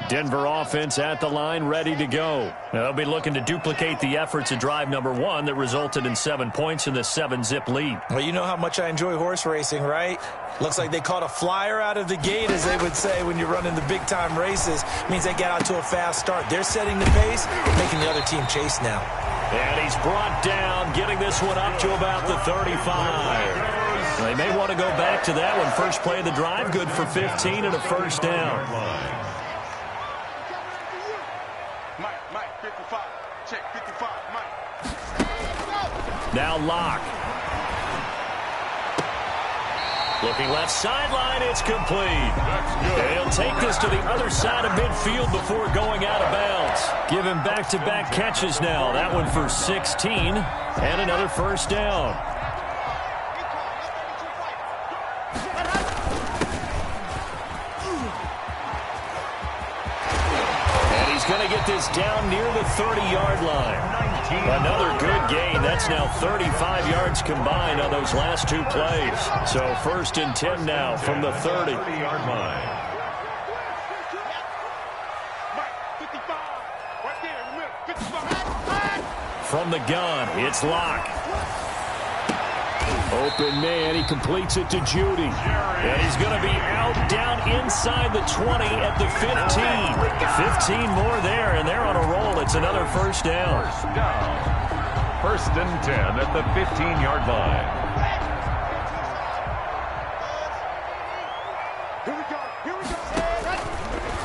Denver offense at the line, ready to go. They'll be looking to duplicate the efforts of drive number 1 that resulted in 7 points in the 7-zip lead. Well, you know how much I enjoy horse racing, right? Looks like they caught a flyer out of the gate, as they would say when you're running the big-time races. Means they get out to a fast start. They're setting the pace, making the other team chase now. And he's brought down, getting this one up to about the 35. They may want to go back to that one. First play of the drive, good for 15 and a first down. Mike, 55. Check 55, Mike. Now Locke. Looking left sideline, it's complete. He'll take this to the other side of midfield before going out of bounds. Give him back-to-back catches now. That one for 16 and another first down. And he's going to get this down near the 30-yard line. Another good gain. That's now 35 yards combined on those last 2 plays. So 1st and 10 now from the 30-yard line. From the gun, it's Locke. Open man, he completes it to Judy. And he's going to be out down inside the 20 at the 15. 15 more there, and they're on a roll. It's another first down. First and 10 at the 15-yard line.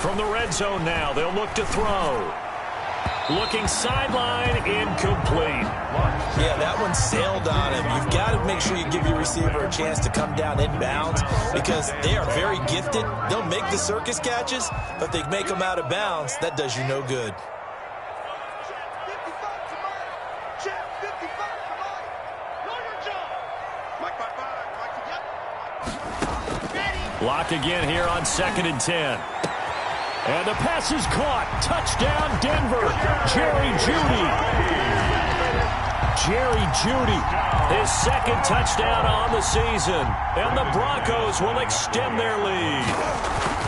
From the red zone now, they'll look to throw. Looking sideline, incomplete. Yeah, that one sailed on him. You've got to make sure you give your receiver a chance to come down inbounds because they are very gifted. They'll make the circus catches, but if they make them out of bounds, that does you no good. Lock again here on 2nd and 10. And the pass is caught. Touchdown, Denver. Jerry Jeudy. Jerry Jeudy, his 2nd touchdown on the season. And the Broncos will extend their lead.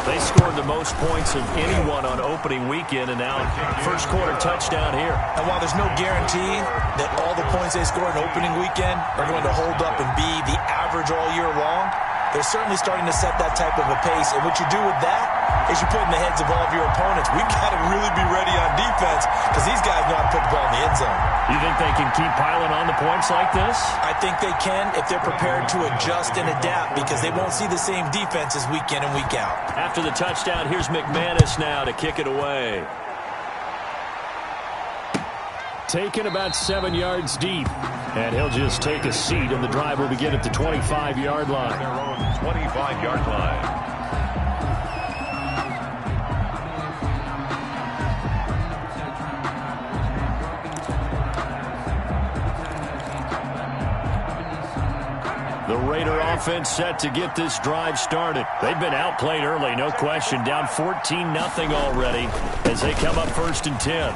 They scored the most points of anyone on opening weekend, and now first quarter touchdown here. And while there's no guarantee that all the points they score in opening weekend are going to hold up and be the average all year long, they're certainly starting to set that type of a pace. And what you do with that is you put in the heads of all of your opponents, we've got to really be ready on defense because these guys know how to put the ball in the end zone. You think they can keep piling on the points like this? I think they can if they're prepared to adjust and adapt because they won't see the same defenses week in and week out. After the touchdown, here's McManus now to kick it away. Taken about 7 yards deep. And he'll just take a seat, and the drive will begin at the 25-yard line. Their own 25-yard line. The Raider offense set to get this drive started. They've been outplayed early, no question. Down 14-0 already as they come up 1st and 10.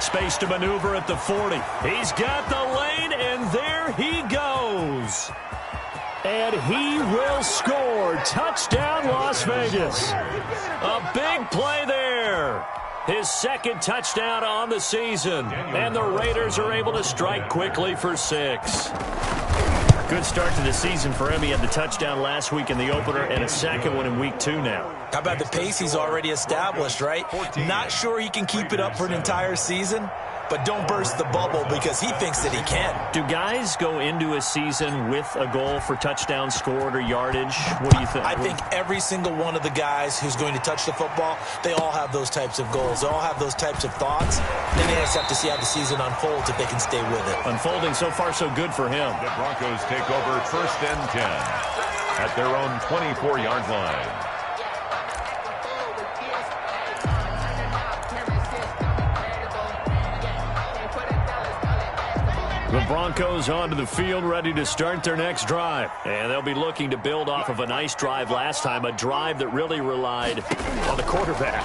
Space to maneuver at the 40. He's got the lane, and there he goes. And he will score. Touchdown, Las Vegas. A big play there. His 2nd touchdown on the season. And the Raiders are able to strike quickly for 6. Good start to the season for him. He had the touchdown last week in the opener and a 2nd one in week 2 now. How about the pace he's already established, right? Not sure he can keep it up for an entire season, but don't burst the bubble because he thinks that he can. Do guys go into a season with a goal for touchdowns scored or yardage? What do you think? I think every single one of the guys who's going to touch the football, they all have those types of goals. They all have those types of thoughts. Then they just have to see how the season unfolds if they can stay with it. Unfolding so far so good for him. The Broncos take over 1st and 10 at their own 24-yard line. The Broncos onto the field, ready to start their next drive. And they'll be looking to build off of a nice drive last time, a drive that really relied on the quarterback.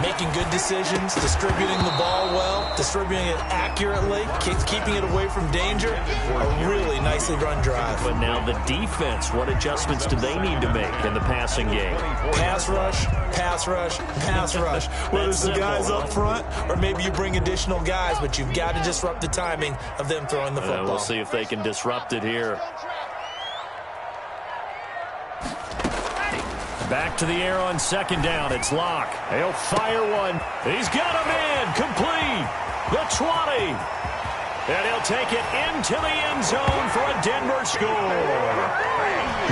making good decisions, distributing the ball well, distributing it accurately, keeping it away from danger. A really nicely run drive. But now the defense, what adjustments do they need to make in the passing game? Pass rush, pass rush, pass rush. Whether it's the guys up front or maybe you bring additional guys, but you've got to disrupt the timing of them throwing the football. We'll see if they can disrupt it here. Back to the air on second down. It's Locke. He'll fire one. He's got a man. Complete. The 20. And he'll take it into the end zone for a Denver score.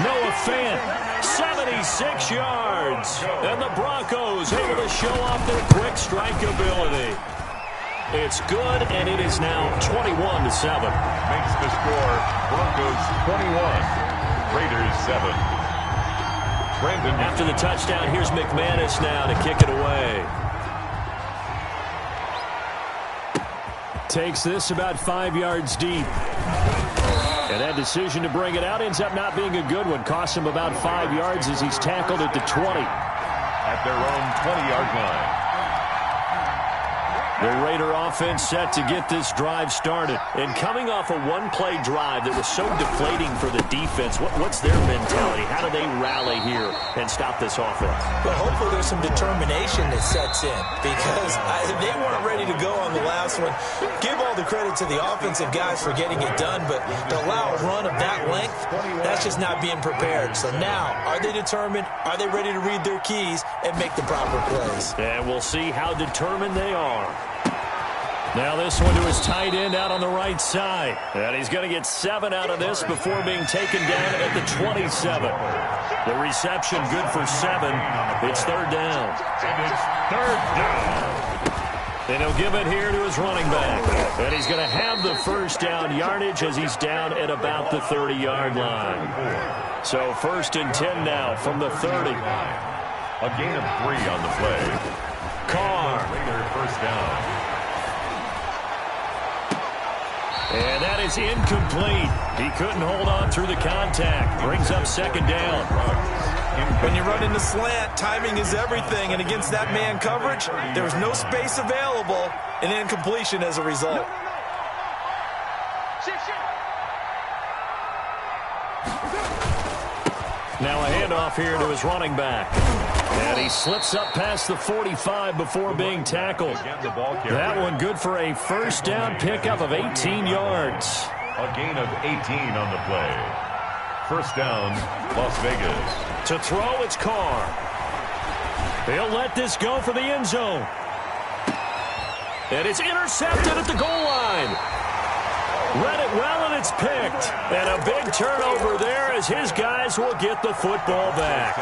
Noah Fant, 76 yards. And the Broncos able to show off their quick strike ability. It's good, and it is now 21-7. Makes the score Broncos 21, Raiders 7. Brandon. After the touchdown, here's McManus now to kick it away. Takes this about 5 yards deep. And that decision to bring it out ends up not being a good one. Costs him about 5 yards as he's tackled at the 20. At their own 20-yard line. The Raider offense set to get this drive started. And coming off a one-play drive that was so deflating for the defense, what's their mentality? How do they rally here and stop this offense? Well, hopefully there's some determination that sets in because they weren't ready to go on the last one. Give all the credit to the offensive guys for getting it done, but to allow a run of that length, that's just not being prepared. So now, are they determined? Are they ready to read their keys and make the proper plays? And we'll see how determined they are. Now this one to his tight end out on the right side. And he's going to get 7 out of this before being taken down at the 27. The reception good for 7. It's third down. It's third down. And he'll give it here to his running back. And he's going to have the first down yardage as he's down at about the 30-yard line. So first and 10 now from the 30. A gain of 3 on the play. Carr. Raider first down. And that is incomplete. He couldn't hold on through the contact. Brings up second down. When you run into slant, timing is everything. And against that man coverage, there was no space available and incompletion as a result. Now a handoff here to his running back. And he slips up past the 45 before being tackled. That one good for a first down pickup of 18 yards. A gain of 18 on the play. First down, Las Vegas. To throw, it's Carr. He'll let this go for the end zone. And it's intercepted at the goal line. Read it well, and it's picked. And a big turnover there as his guys will get the football back.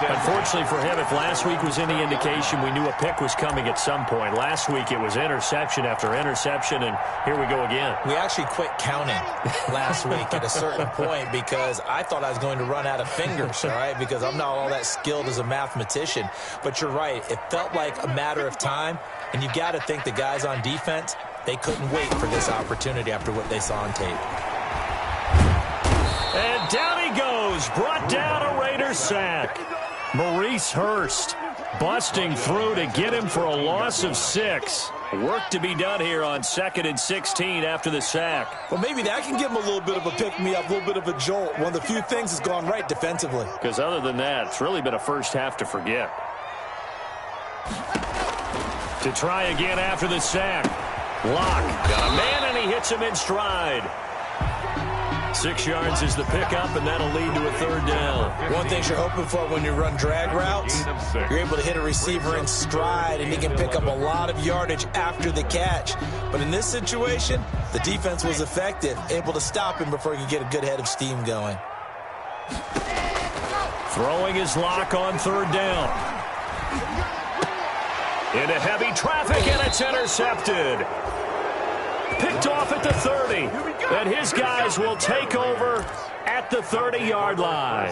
Unfortunately for him, if last week was any indication, we knew a pick was coming at some point. Last week it was interception after interception, and here we go again. We actually quit counting last week at a certain point because I thought I was going to run out of fingers, all right, because I'm not all that skilled as a mathematician. But you're right. It felt like a matter of time, and you got to think the guys on defense, they couldn't wait for this opportunity after what they saw on tape. And down he goes. Brought down a Raider sack. Maurice Hurst busting through to get him for a loss of 6. Work to be done here on 2nd and 16 after the sack. Well, maybe that can give him a little bit of a pick-me-up, a little bit of a jolt. One of the few things that's gone right defensively. Because other than that, it's really been a first half to forget. To try again after the sack. Locke got a man, and he hits him in stride. 6 yards is the pickup, and that'll lead to a third down. One thing you're hoping for when you run drag routes, you're able to hit a receiver in stride, and he can pick up a lot of yardage after the catch. But in this situation, the defense was effective, able to stop him before he could get a good head of steam going. Throwing his Locke on third down. Into heavy traffic, and it's intercepted. Picked off at the 30. And his guys will take over at the 30-yard line.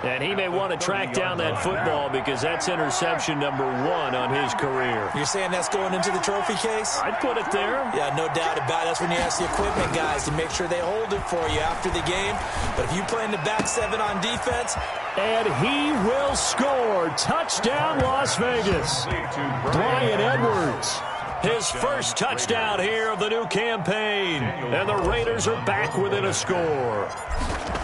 And he may want to track down that football because that's interception number 1 on his career. You're saying that's going into the trophy case? I'd put it there. Yeah, no doubt about it. That's when you ask the equipment guys to make sure they hold it for you after the game. But if you play in the back 7 on defense... And he will score. Touchdown, Las Vegas. Bryan Edwards. His first touchdown here of the new campaign. And the Raiders are back within a score.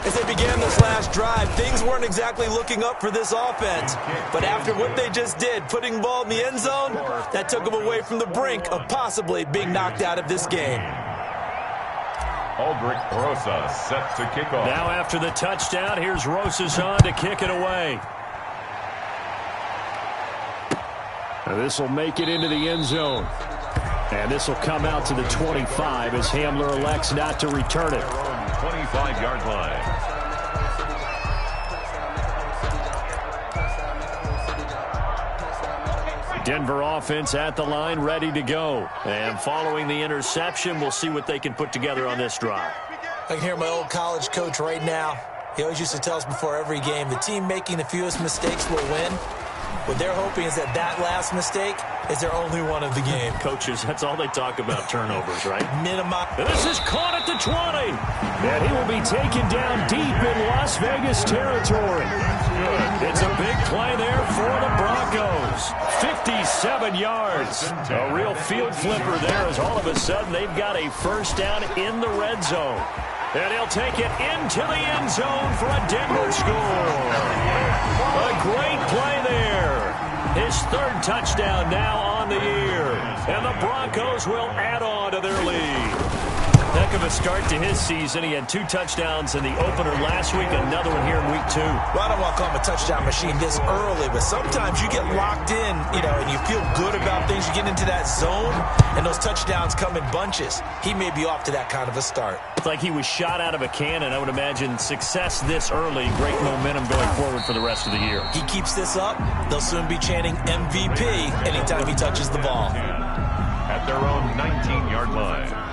As they began this last drive, things weren't exactly looking up for this offense. But after what they just did, putting the ball in the end zone, that took them away from the brink of possibly being knocked out of this game. Aldrich Rosas set to kick off. Now after the touchdown, here's Rosas on to kick it away. This will make it into the end zone. And this will come out to the 25 as Hamler elects not to return it. 25-yard line. Denver offense at the line, ready to go. And following the interception, we'll see what they can put together on this drive. I can hear my old college coach right now. He always used to tell us before every game, the team making the fewest mistakes will win. What they're hoping is that last mistake is their only one of the game. Coaches, that's all they talk about, turnovers, right? Minimize. This is caught at the 20. And he will be taken down deep in Las Vegas territory. It's a big play there for the Broncos. 57 yards. A real field flipper there as all of a sudden they've got a first down in the red zone. And he'll take it into the end zone for a Denver score. A great play there. His 3rd touchdown now on the year. And the Broncos will add on to their lead. Heck of a start to his season. He had 2 touchdowns in the opener last week, another one here in week 2. Well, I don't want to call him a touchdown machine this early, but sometimes you get locked in, and you feel good about things. You get into that zone, and those touchdowns come in bunches. He may be off to that kind of a start. It's like he was shot out of a cannon. I would imagine success this early, great momentum going forward for the rest of the year. He keeps this up, they'll soon be chanting MVP anytime he touches the ball. At their own 19-yard line.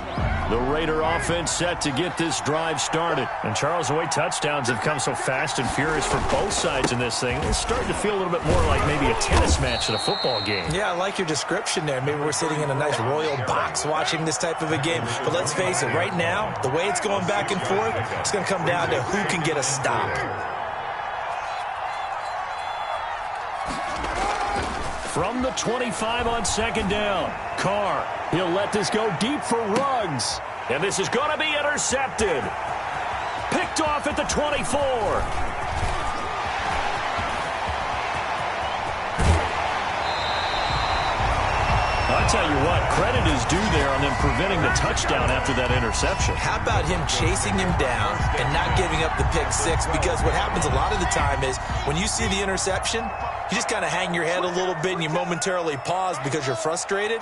The Raider offense set to get this drive started. And Charles, the way touchdowns have come so fast and furious for both sides in this thing, it's starting to feel a little bit more like maybe a tennis match than a football game. Yeah, I like your description there. Maybe we're sitting in a nice royal box watching this type of a game. But let's face it, right now, the way it's going back and forth, it's going to come down to who can get a stop. From the 25 on 2nd down, Carr. He'll let this go deep for Ruggs. And this is going to be intercepted. Picked off at the 24. I'll tell you what, credit is due there on them preventing the touchdown after that interception. How about him chasing him down and not giving up the pick 6? Because what happens a lot of the time is when you see the interception, you just kind of hang your head a little bit and you momentarily pause because you're frustrated.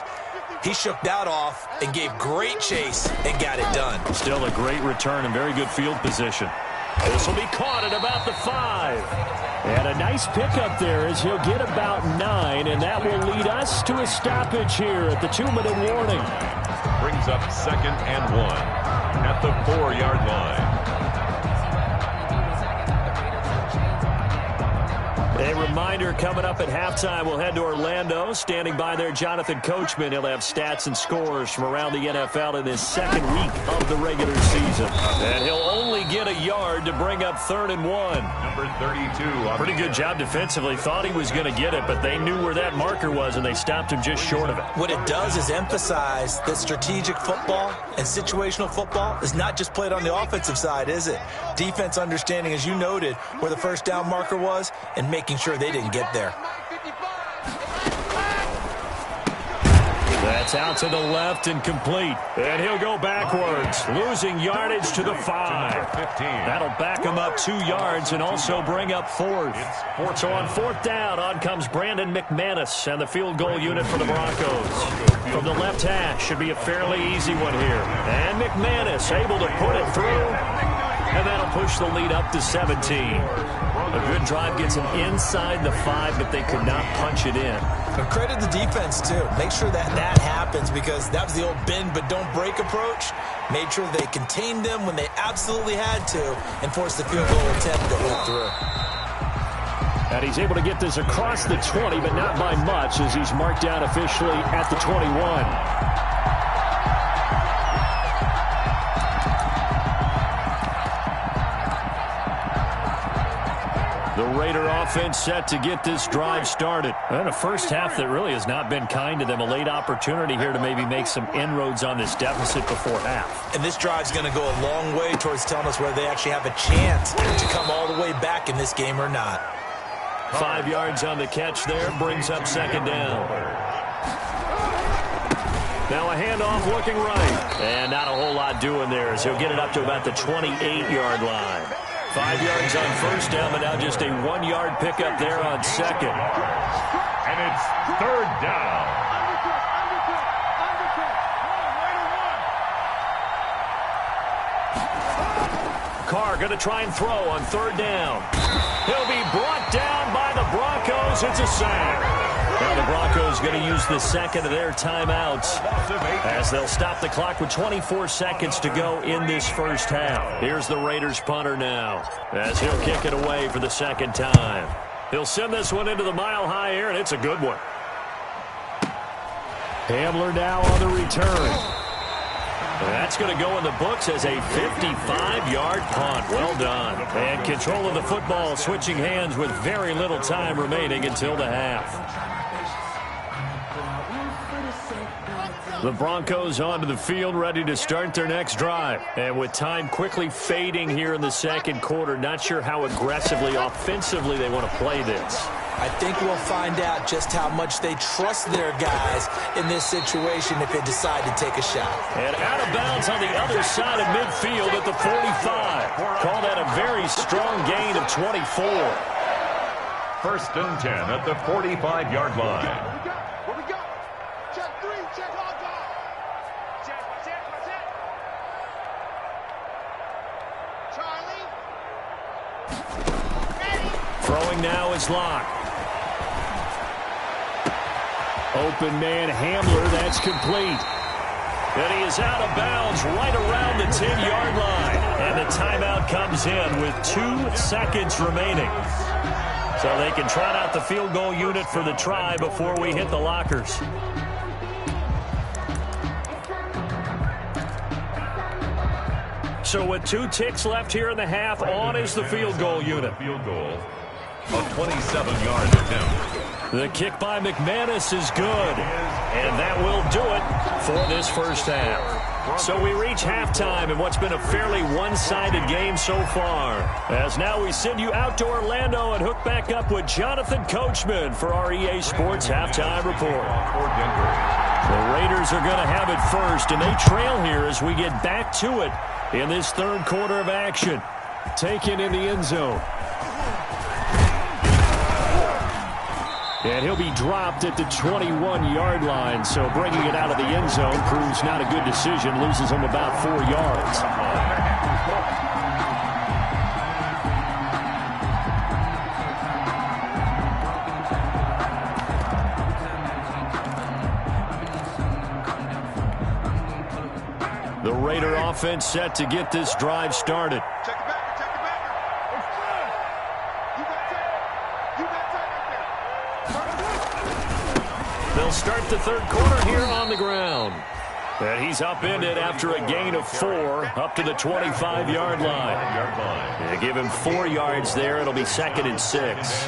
He shook that off and gave great chase and got it done. Still a great return and very good field position. This will be caught at about the 5. And a nice pickup there as he'll get about 9, and that will lead us to a stoppage here at the 2-minute warning. Brings up 2nd and 1 at the 4-yard line. A reminder coming up at halftime, we'll head to Orlando. Standing by there, Jonathan Coachman. He'll have stats and scores from around the NFL in his 2nd week of the regular season. And he'll only get a yard to bring up 3rd and 1. Number 32. Pretty good job defensively. Thought he was going to get it, but they knew where that marker was, and they stopped him just short of it. What it does is emphasize that strategic football and situational football is not just played on the offensive side, is it? Defense understanding, as you noted, where the first down marker was and making sure they didn't get there. That's out to the left and complete. And he'll go backwards, losing yardage to the 5. That'll back him up 2 yards and also bring up 4th. So on 4th down, on comes Brandon McManus and the field goal unit for the Broncos. From the left hash, should be a fairly easy one here. And McManus able to put it through. And that'll push push the lead up to 17. A good drive gets them inside the 5, but they could not punch it in. But credit the defense, too. Make sure that happens, because that was the old bend but don't break approach. Made sure they contained them when they absolutely had to and forced the field goal attempt that went through. And he's able to get this across the 20, but not by much, as he's marked down officially at the 21. The Raider offense set to get this drive started. And a first half that really has not been kind to them. A late opportunity here to maybe make some inroads on this deficit before half. And this drive's going to go a long way towards telling us whether they actually have a chance to come all the way back in this game or not. 5 yards on the catch there, brings up second down. Now a handoff looking right. And not a whole lot doing there, as he'll get it up to about the 28-yard line. 5 yards on first down, but now just a 1-yard pickup there on second. And it's third down. Carr going to try and throw on third down. He'll be brought down by the Broncos. It's a sack. Now the Broncos going to use the second of their timeouts as they'll stop the clock with 24 seconds to go in this first half. Here's the Raiders punter now as he'll kick it away for the second time. He'll send this one into the mile-high air, and it's a good one. Hamler now on the return. That's going to go in the books as a 55-yard punt. Well done. And control of the football switching hands with very little time remaining until the half. The Broncos onto the field, ready to start their next drive. And with time quickly fading here in the second quarter, not sure how aggressively, offensively they want to play this. I think we'll find out just how much they trust their guys in this situation if they decide to take a shot. And out of bounds on the other side of midfield at the 45. Call that a very strong gain of 24. First and 10 at the 45-yard line. Where we go? Check 3, check hard dog. Check. Charlie. Ready. Throwing now is Locke. Open man Hamler, that's complete. And he is out of bounds right around the 10-yard line. And the timeout comes in with 2 seconds remaining. So they can trot out the field goal unit for the try before we hit the lockers. So with 2 ticks left here in the half, on is the field goal unit. Field goal, a 27-yard attempt. The kick by McManus is good, and that will do it for this first half. So we reach halftime in what's been a fairly one-sided game so far. As now we send you out to Orlando and hook back up with Jonathan Coachman for our EA Sports Halftime Report. The Raiders are going to have it first, and they trail here as we get back to it in this third quarter of action. Taken in the end zone. And he'll be dropped at the 21-yard line, so bringing it out of the end zone proves not a good decision, loses him about 4 yards. The Raider offense set to get this drive started. Check it back. It's good. You got it. They'll start the third quarter here on the ground. And he's upended after a gain of 4 up to the 25-yard line. They give him 4 yards there. It'll be second and 6.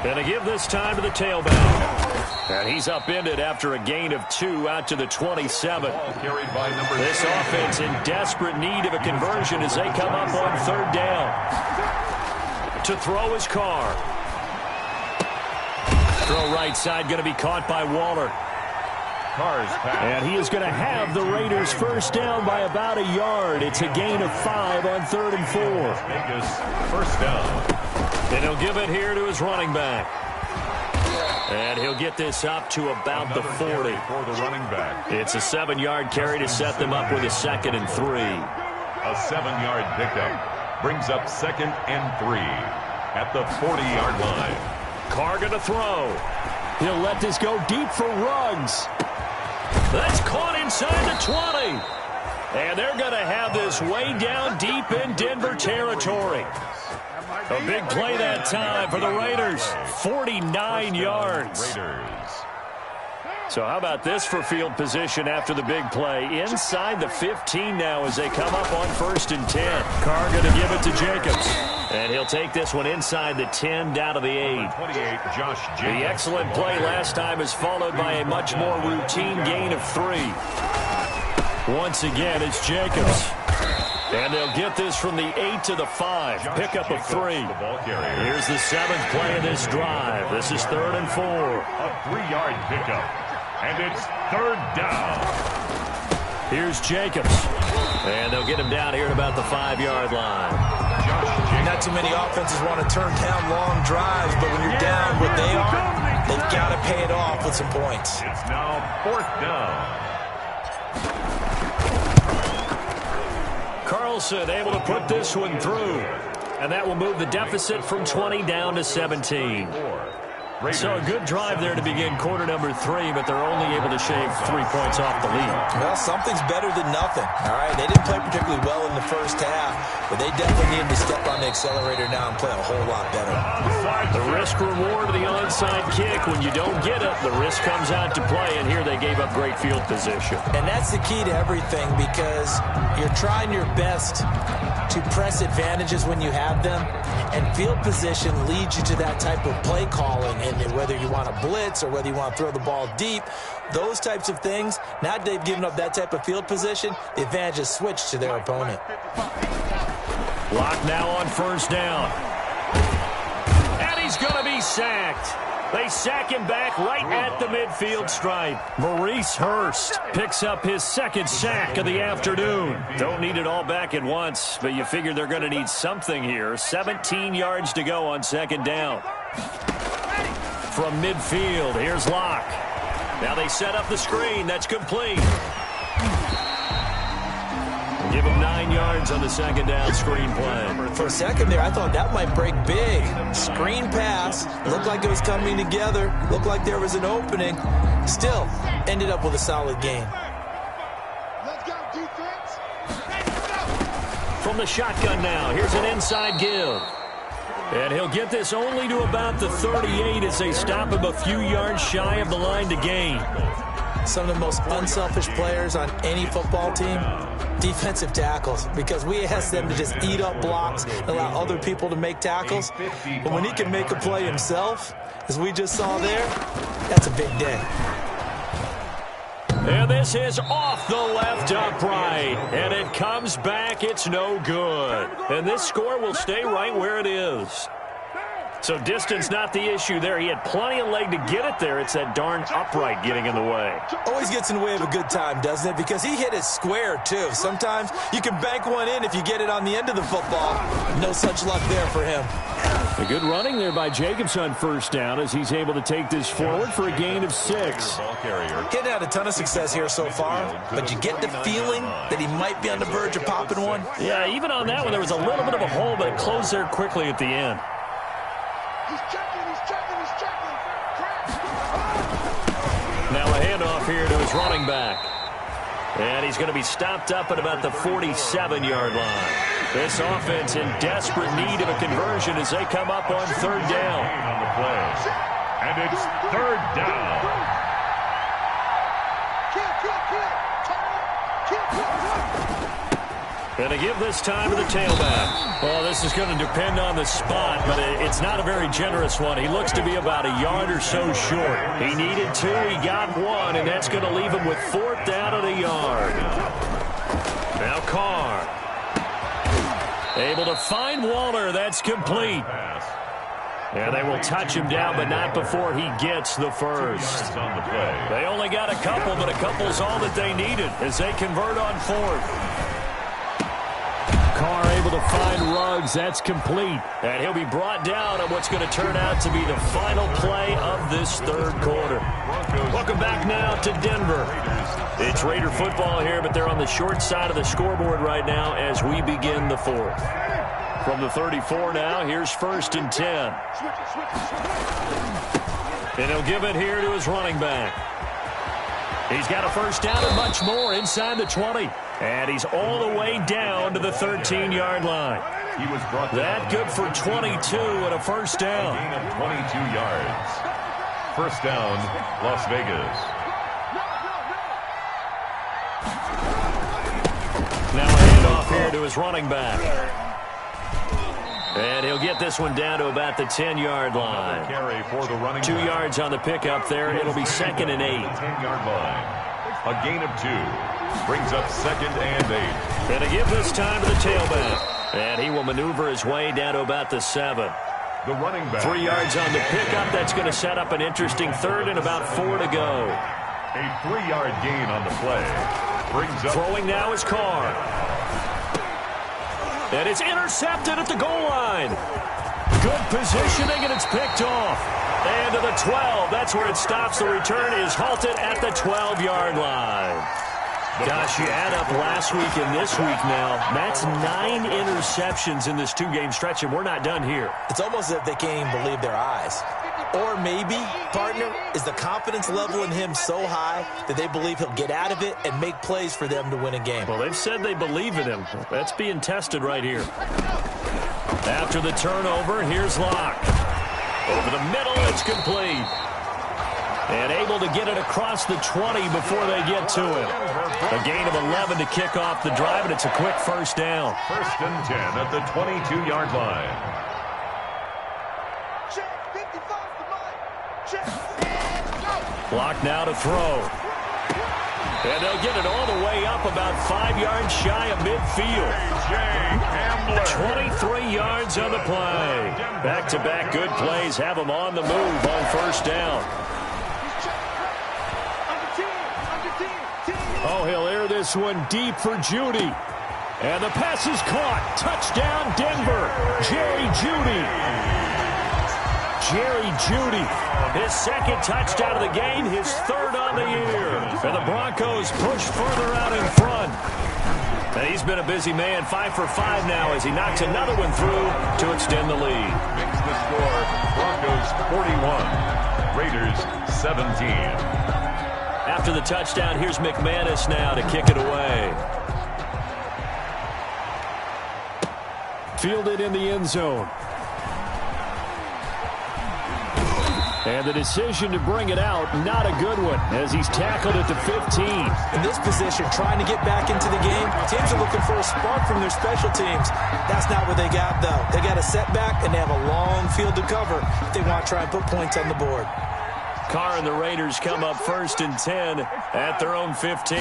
And they give this time to the tailback. And he's upended after a gain of 2 out to the 27. This offense in desperate need of a conversion as they come up on third down. To throw his Carr. Throw right side going to be caught by Waller. And he is going to have the Raiders first down by about a yard. It's a gain of 5 on 3rd and 4. First down. And he'll give it here to his running back. And he'll get this up to about the 40. For the running back. It's a 7-yard carry to set them up with a 2nd and 3. A 7-yard pickup brings up 2nd and 3 at the 40-yard line. Carr going to throw. He'll let this go deep for Ruggs. That's caught inside the 20. And they're going to have this way down deep in Denver territory. A big play that time for the Raiders. 49 yards. So how about this for field position after the big play? Inside the 15 now as they come up on 1st and 10. Carr going to give it to Jacobs. And he'll take this one inside the 10 down to the 8. 28, Josh Jacobs. The excellent play last time is followed by a much more routine gain of 3. Once again, it's Jacobs. And they'll get this from the 8 to the 5. Pickup of 3. Here's the 7th play of this drive. This is 3rd and 4. A 3-yard pickup. And it's 3rd down. Here's Jacobs. And they'll get him down here at about the 5-yard line. Not too many offenses want to turn down long drives, but when you're down what they are, they've got to pay it off with some points. It's now 4th down. Carlson able to put this one through. And that will move the deficit from 20 down to 17. So a good drive there to begin quarter number 3, but they're only able to shave 3 points off the lead. Well, something's better than nothing. All right, they didn't play particularly well in the first half, but they definitely needed to step on the accelerator now and play a whole lot better. The risk reward of the onside kick. When you don't get it, the risk comes out to play, and here they gave up great field position. And that's the key to everything, because you're trying your best to press advantages when you have them, and field position leads you to that type of play calling. And whether you want to blitz or whether you want to throw the ball deep, those types of things, now that they've given up that type of field position, the advantage is switched to their opponent. Lock now on 1st down. And he's going to be sacked. They sack him back right at the midfield stripe. Maurice Hurst picks up his 2nd sack of the afternoon. Don't need it all back at once, but you figure they're going to need something here. 17 yards to go on 2nd down. From midfield, here's Locke. Now they set up the screen. That's complete. Give him 9 yards on the 2nd down screen play. For a second there, I thought that might break big. Screen pass. Looked like it was coming together. Looked like there was an opening. Still, ended up with a solid gain. Let's go, defense. From the shotgun now, here's an inside give. And he'll get this only to about the 38 as they stop him a few yards shy of the line to gain. Some of the most unselfish players on any football team, defensive tackles, because we ask them to just eat up blocks and allow other people to make tackles. But when he can make a play himself, as we just saw there, that's a big day. And this is off the left upright. And it comes back. It's no good. And this score will stay right where it is. So distance not the issue there. He had plenty of leg to get it there. It's that darn upright getting in the way. Always gets in the way of a good time, doesn't it? Because he hit it square, too. Sometimes you can bank one in if you get it on the end of the football. No such luck there for him. A good running there by Jacobs on 1st down as he's able to take this forward for a gain of 6. Getting had a ton of success here so far, but you get the feeling that he might be on the verge of popping one. Yeah, even on that one, there was a little bit of a hole, but it closed there quickly at the end. He's checking, he's checking, he's checking. Now a handoff here to his running back. And he's going to be stopped up at about the 47-yard line. This offense in desperate need of a conversion as they come up on 3rd down. On the play. And it's 3rd down. And to give this time to the tailback. Well, this is going to depend on the spot, but it's not a very generous one. He looks to be about a yard or so short. He needed 2, he got 1, and that's going to leave him with 4th down at a yard. Now Carr. Able to find Waller. That's complete. And they will touch him down, but not before he gets the first. They only got a couple, but a couple's all that they needed as they convert on 4th. Carr able to find Ruggs. That's complete. And he'll be brought down on what's going to turn out to be the final play of this 3rd quarter. Welcome back now to Denver. It's Raider football here, but they're on the short side of the scoreboard right now as we begin the fourth. From the 34 now, here's 1st and 10. And he'll give it here to his running back. He's got a first down and much more inside the 20. And he's all the way down to the 13-yard line. He was brought that good for 22 and a first down. A gain of 22 yards. First down, Las Vegas. Now a handoff here to his running back. And he'll get this one down to about the 10-yard line. Carry for the running 2 back. yards on the pickup there. It'll be 2nd and 8. 10-yard line. A gain of 2. Brings up 2nd and 8. And to give this time to the tailback. And he will maneuver his way down to about the 7. The running back. 3 yards on the pickup. That's going to set up an interesting 3rd and about 4 to go. A 3-yard gain on the play. Brings up. Throwing now is Carr. And it's intercepted at the goal line. Good positioning, and it's picked off. And to the 12. That's where it stops. The return is halted at the 12-yard line. Gosh, you add up last week and this week now. That's 9 interceptions in this 2-game stretch, and we're not done here. It's almost as if they can't even believe their eyes. Or maybe, partner, is the confidence level in him so high that they believe he'll get out of it and make plays for them to win a game. Well, they've said they believe in him. That's being tested right here. After the turnover, here's Locke. Over the middle, it's complete. And able to get it across the 20 before they get to him. A gain of 11 to kick off the drive, and it's a quick first down. 1st and 10 at the 22-yard line. Block now to throw. And they'll get it all the way up about 5 yards shy of midfield. 23 yards on the play. Back-to-back good plays have them on the move on first down. Oh, he'll air this one deep for Judy. And the pass is caught. Touchdown, Denver. Jerry Judy. Jerry Judy. His 2nd touchdown of the game, his 3rd on the year. And the Broncos push further out in front. And he's been a busy man, 5 for 5 now as he knocks another one through to extend the lead. Makes the score Broncos 41, Raiders 17. After the touchdown, here's McManus now to kick it away. Fielded in the end zone. And the decision to bring it out, not a good one, as he's tackled at the 15. In this position, trying to get back into the game, teams are looking for a spark from their special teams. That's not what they got, though. They got a setback, and they have a long field to cover if they want to try and put points on the board. Carr and the Raiders come up 1st and 10 at their own 15.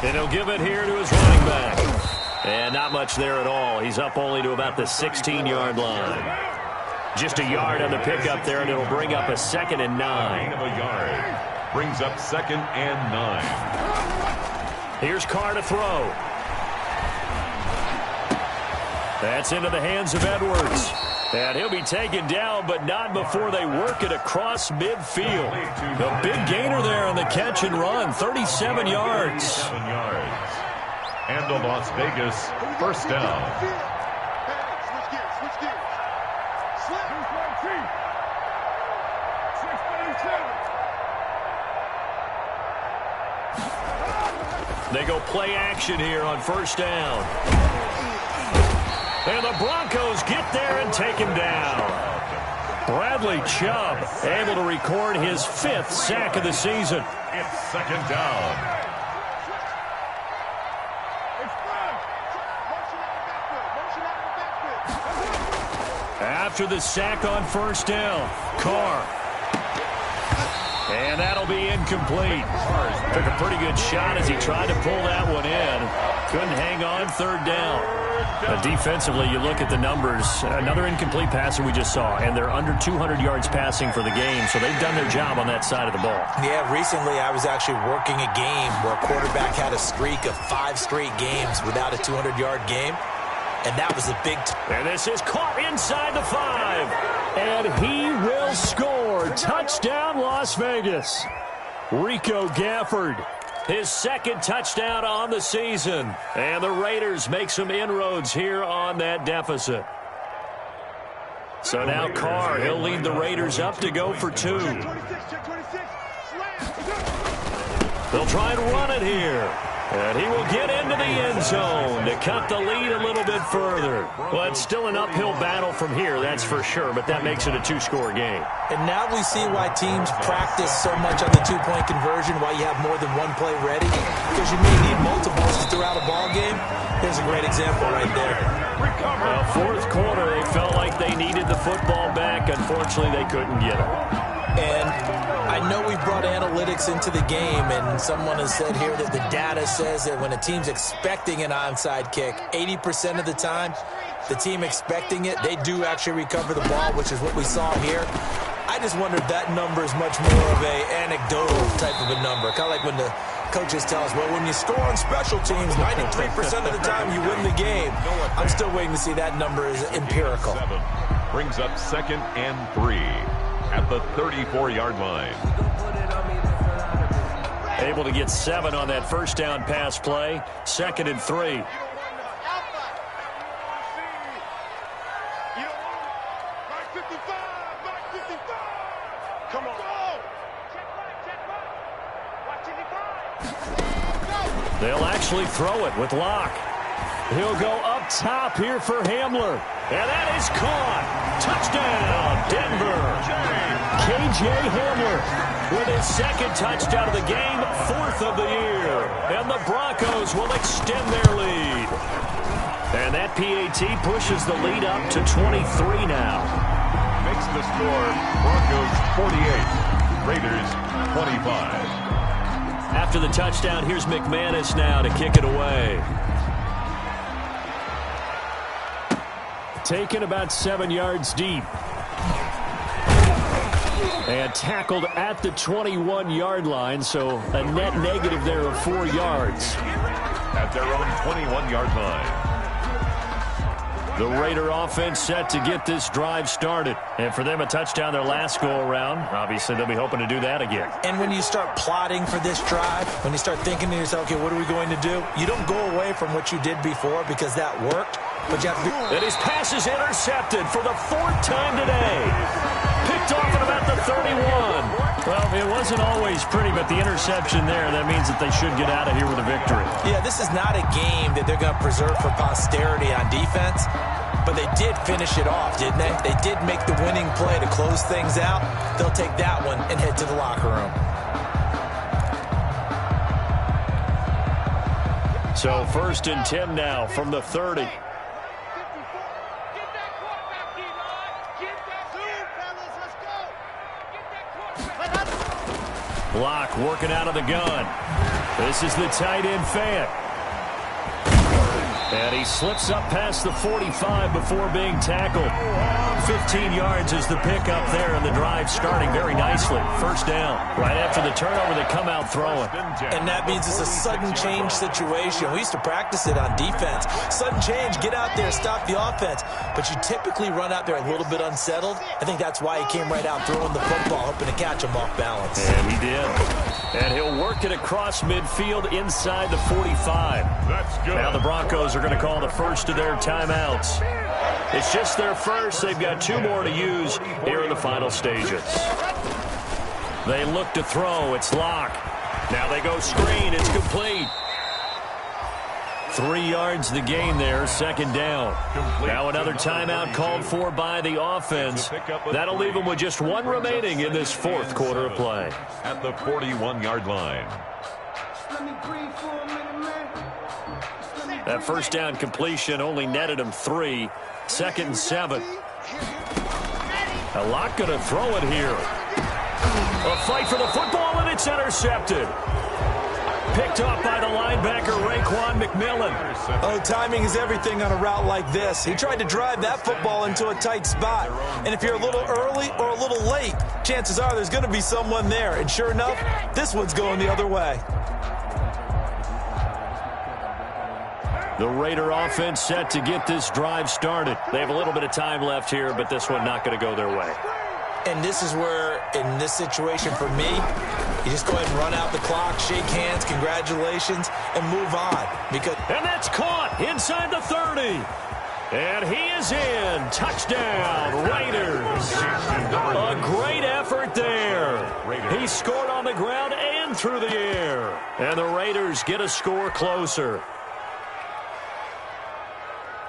And he'll give it here to his running back. And not much there at all. He's up only to about the 16-yard line. Just a yard on the pickup there, and it'll bring up a 2nd and 9. Gain of a yard. Brings up 2nd and 9. Here's Carr to throw. That's into the hands of Edwards. And he'll be taken down, but not before they work it across midfield. A big gainer there on the catch and run, 37 yards. 37 yards. And the Las Vegas first down. They go play action here on first down. And the Broncos get there and take him down. Bradley Chubb able to record his 5th sack of the season. It's 2nd down. After the sack on first down, Carr. And that'll be incomplete. Took a pretty good shot as he tried to pull that one in. Couldn't hang on, 3rd down. Defensively, you look at the numbers. Another incomplete passer we just saw, and they're under 200 yards passing for the game, so they've done their job on that side of the ball. Yeah, recently I was actually working a game where a quarterback had a streak of 5 straight games without a 200-yard game, and that was a big... And this is caught inside the 5, and he will score. Touchdown, Las Vegas. Rico Gafford, his second touchdown on the season. And the Raiders make some inroads here on that deficit. So now Carr, he'll lead the Raiders up to go for 2. They'll try and run it here. And he will get into the end zone to cut the lead a little bit further. Well, it's still an uphill battle from here, that's for sure, but that makes it a 2-score game. And now we see why teams practice so much on the 2-point conversion, why you have more than one play ready, because you may need multiples throughout a ball game. Here's a great example right there. Well, fourth quarter, they felt like they needed the football back. Unfortunately, they couldn't get it. And I know we brought analytics into the game, and someone has said here that the data says that when a team's expecting an onside kick, 80% of the time, the team expecting it, they do actually recover the ball, which is what we saw here. I just wonder if that number is much more of a anecdotal type of a number, kind of like when the coaches tell us, well, when you score on special teams, 93% of the time you win the game. I'm still waiting to see that number is empirical. Brings up 2nd and 3 at the 34-yard line. Able to get 7 on that first down pass play. 2nd and 3. Come on. They'll actually throw it with Locke. He'll go up top here for Hamler. And that is caught. Touchdown, Denver. K.J. Hamler with his second touchdown of the game, 4th of the year. And the Broncos will extend their lead. And that PAT pushes the lead up to 23 now. Makes the score Broncos 48, Raiders 25. After the touchdown, here's McManus now to kick it away. Taken about 7 yards deep. And tackled at the 21-yard line, so a net negative there of 4 yards. At their own 21-yard line. The Raider offense set to get this drive started. And for them, a touchdown their last go-around. Obviously, they'll be hoping to do that again. And when you start plotting for this drive, when you start thinking to yourself, okay, what are we going to do? You don't go away from what you did before because that worked. But you have to And his pass is intercepted for the 4th time today. Picked off at about the 31. Well, it wasn't always pretty, but the interception there, that means that they should get out of here with a victory. Yeah, this is not a game that they're going to preserve for posterity on defense, but they did finish it off, didn't they? They did make the winning play to close things out. They'll take that one and head to the locker room. So 1st and 10 now from the 30. Block working out of the gun. This is the tight end Fant. And he slips up past the 45 before being tackled. 15 yards is the pickup there, and the drive starting very nicely. 1st down. Right after the turnover, they come out throwing. And that means it's a sudden change situation. We used to practice it on defense. Sudden change, get out there, stop the offense. But you typically run out there a little bit unsettled. I think that's why he came right out throwing the football, hoping to catch him off balance. And he did. And he'll work it across midfield inside the 45. That's good. Now the Broncos are going to call the first of their timeouts. It's just their first. They've got 2 more to use here in the final stages. They look to throw. It's Locke. Now they go screen. It's complete. 3 yards the gain there, 2nd down. Now another timeout called for by the offense. That'll leave them with just 1 remaining in this 4th quarter of play. At the 41-yard line. That 1st down completion only netted him 3. 2nd and 7. A lot going to throw it here. A fight for the football, and it's intercepted. Picked off by the linebacker, Raekwon McMillan. Oh, timing is everything on a route like this. He tried to drive that football into a tight spot. And if you're a little early or a little late, chances are there's going to be someone there. And sure enough, this one's going the other way. The Raider offense set to get this drive started. They have a little bit of time left here, but this one not going to go their way. And this is where, in this situation for me, You just go ahead and run out the clock, shake hands, congratulations, and move on. And that's caught inside the 30. And he is in. Touchdown, Raiders. A great effort there. He scored on the ground and through the air. And the Raiders get a score closer.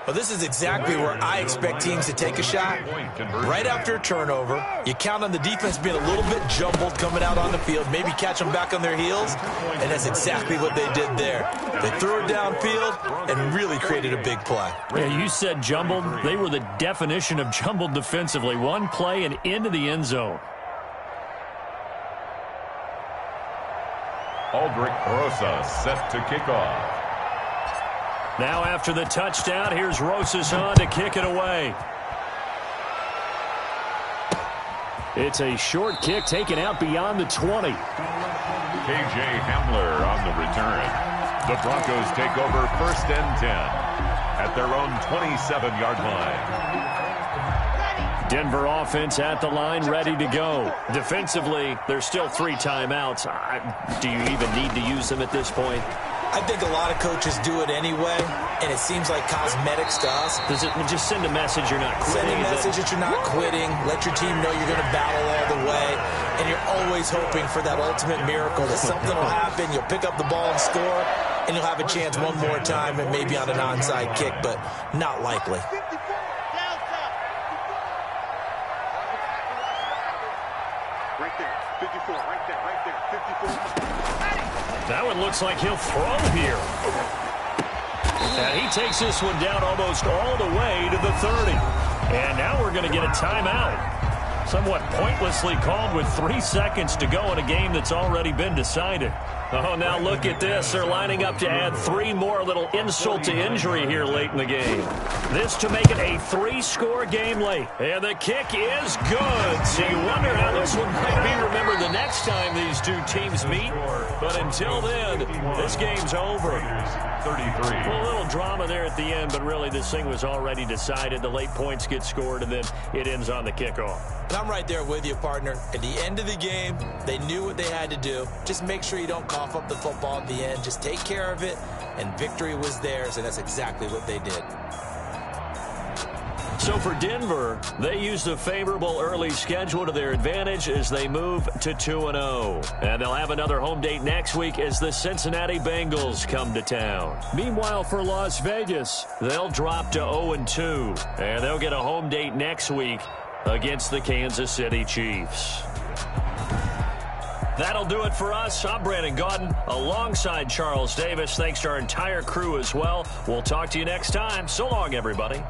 Well, this is exactly where I expect teams to take a shot. Right after a turnover, you count on the defense being a little bit jumbled coming out on the field, maybe catch them back on their heels, and that's exactly what they did there. They threw it downfield and really created a big play. Yeah, you said jumbled. They were the definition of jumbled defensively. One play and into the end zone. Aldrich Rosas set to kick off. Now after the touchdown, here's Rosas on to kick it away. It's a short kick taken out beyond the 20. K.J. Hamler on the return. The Broncos take over 1st and 10 at their own 27-yard line. Denver offense at the line, ready to go. Defensively, there's still 3 timeouts. Do you even need to use them at this point? I think a lot of coaches do it anyway, and it seems like cosmetics to us. Does it just send a message you're not quitting? Send a message that you're not quitting. Let your team know you're going to battle all the way, and you're always hoping for that ultimate miracle, that something will happen, you'll pick up the ball and score, and you'll have a chance one more time and maybe on an onside kick, but not likely. Right there, 54, right there, 54. That one looks like he'll throw here. And he takes this one down almost all the way to the 30. And now we're going to get a timeout. Somewhat pointlessly called with 3 seconds to go in a game that's already been decided. Oh, now look at this. They're lining up to add 3 more, little insult to injury here late in the game. This to make it a 3-score game late. And the kick is good. So you wonder how this one might be remembered the next time these two teams meet. But until then, this game's over. 33. A little drama there at the end, but really this thing was already decided. The late points get scored, and then it ends on the kickoff. I'm right there with you, partner. At the end of the game, they knew what they had to do. Just make sure you don't cough up the football at the end. Just take care of it, and victory was theirs, and that's exactly what they did. So for Denver, they used a favorable early schedule to their advantage as they move to 2-0. And they'll have another home date next week as the Cincinnati Bengals come to town. Meanwhile, for Las Vegas, they'll drop to 0-2. And they'll get a home date next week against the Kansas City Chiefs. That'll do it for us. I'm Brandon Gaudin alongside Charles Davis. Thanks to our entire crew as well. We'll talk to you next time. So long, everybody.